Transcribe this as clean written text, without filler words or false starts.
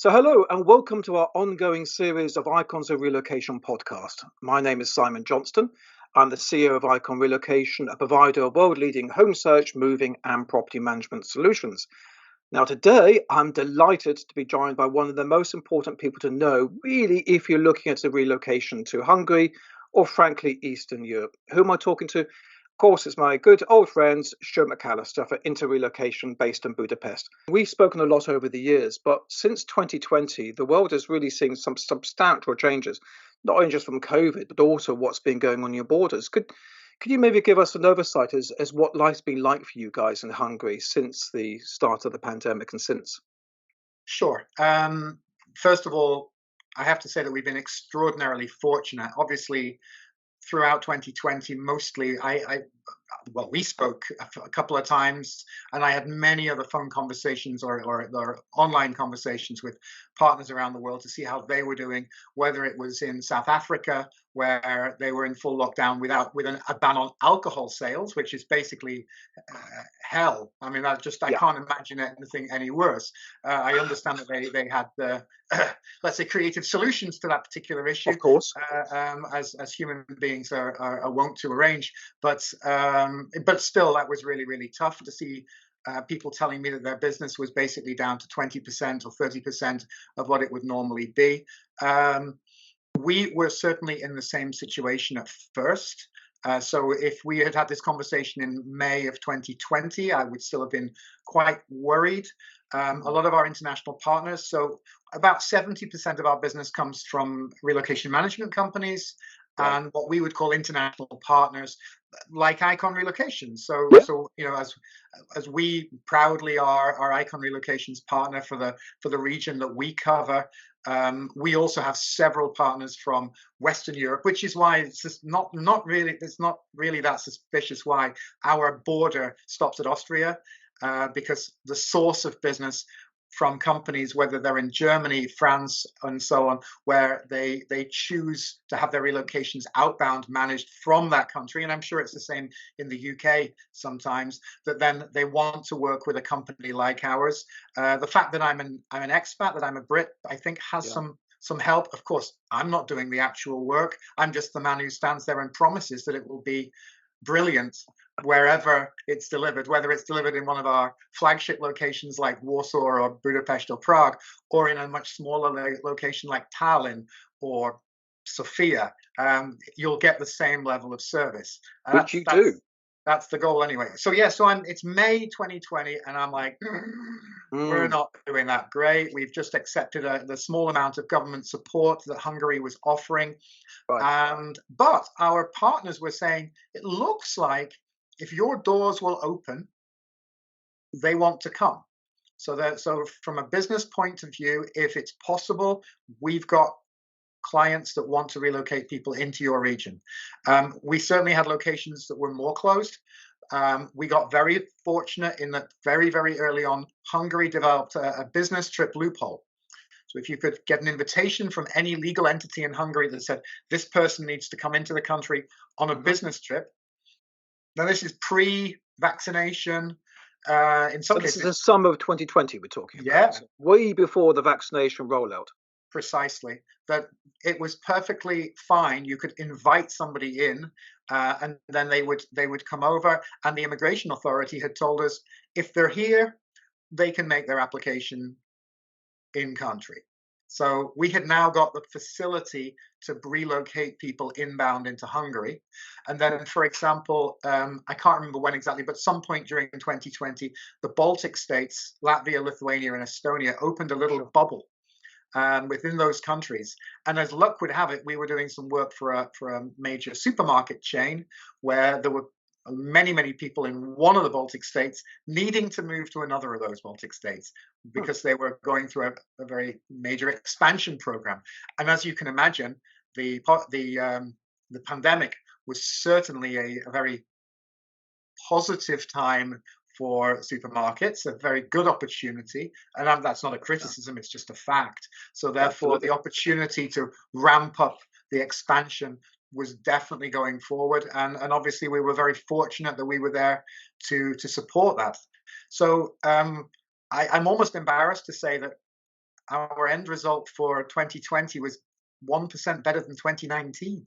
So, hello and welcome to our ongoing series of Icons of Relocation podcast. My name is Simon Johnston. I'm the CEO of Icon Relocation, a provider of world leading home search, moving, and property management solutions. Now, today I'm delighted to be joined by one of the most important people to know, really, if you're looking at a relocation to Hungary or, frankly, Eastern Europe. Who am I talking to? Of course, it's my good old friend, Stuart McAllister for Inter-Relocation based in Budapest. We've spoken a lot over the years, but since 2020, the world has really seen some substantial changes, not only just from COVID, but also what's been going on your borders. Could you maybe give us an oversight as what life's been like for you guys in Hungary since the start of the pandemic and since? Sure. First of all, I have to say that we've been extraordinarily fortunate. Obviously, throughout 2020, mostly well, we spoke a couple of times, and I had many other phone conversations or online conversations with partners around the world to see how they were doing, whether it was in South Africa, where they were in full lockdown with a ban on alcohol sales, which is basically hell. I mean, I Yeah, can't imagine anything any worse. I understand that they had the let's say creative solutions to that particular issue, of course. as human beings are wont to arrange. But still, that was really tough to see people telling me that their business was basically down to 20% or 30% of what it would normally be. We were certainly in the same situation at first. So if we had had this conversation in May of 2020, I would still have been quite worried. A lot of our international partners, so about 70% of our business comes from relocation management companies Right. and what we would call international partners, like Icon Relocation. So, Yeah. so you know, as we proudly are our Icon Relocations partner for the region that we cover. We also have several partners from Western Europe, which is why it's just not really that suspicious why our border stops at Austria, because the source of business from companies, whether they're in Germany, France, and so on, where they choose to have their relocations outbound managed from that country, and I'm sure it's the same in the UK sometimes, that then they want to work with a company like ours. The fact that I'm an expat, that I'm a Brit, I think has Yeah. some help. Of course, I'm not doing the actual work. I'm just the man who stands there and promises that it will be brilliant wherever it's delivered, whether it's delivered in one of our flagship locations like Warsaw or Budapest or Prague, or in a much smaller location like Tallinn or Sofia. You'll get the same level of service. And Which you do. that's the goal anyway. So yeah, so it's May 2020, and I'm like, we're Mm, not doing that great. We've just accepted the small amount of government support that Hungary was offering, right. and but our partners were saying it looks like if your doors will open, they want to come. So from a business point of view, if it's possible, we've got clients that want to relocate people into your region. We certainly had locations that were more closed. We got very fortunate in that very early on, Hungary developed a business trip loophole. So if you could get an invitation from any legal entity in Hungary that said this person needs to come into the country on a Hmm. business trip, now this is pre-vaccination. In some So this is the cases, summer of 2020 we're talking about, yeah, so way before the vaccination rollout. precisely. That it was perfectly fine. You could invite somebody in, and then they would come over. And the immigration authority had told us if they're here, they can make their application in country. So we had now got the facility to relocate people inbound into Hungary. And then, for example, I can't remember when exactly, but some point during 2020, the Baltic states, Latvia, Lithuania, and Estonia opened a little Sure. bubble within those countries. And as luck would have it, we were doing some work for a major supermarket chain where there were many people in one of the Baltic states needing to move to another of those Baltic states Hmm. because they were going through a very major expansion program. And as you can imagine, the pandemic was certainly a very positive time for supermarkets, a very good opportunity. And that's not a Yeah, criticism, it's just a fact. So, therefore, absolutely. the opportunity to ramp up the expansion was definitely going forward. And obviously, we were very fortunate that we were there to support that. So, I'm almost embarrassed to say that our end result for 2020 was 1% better than 2019.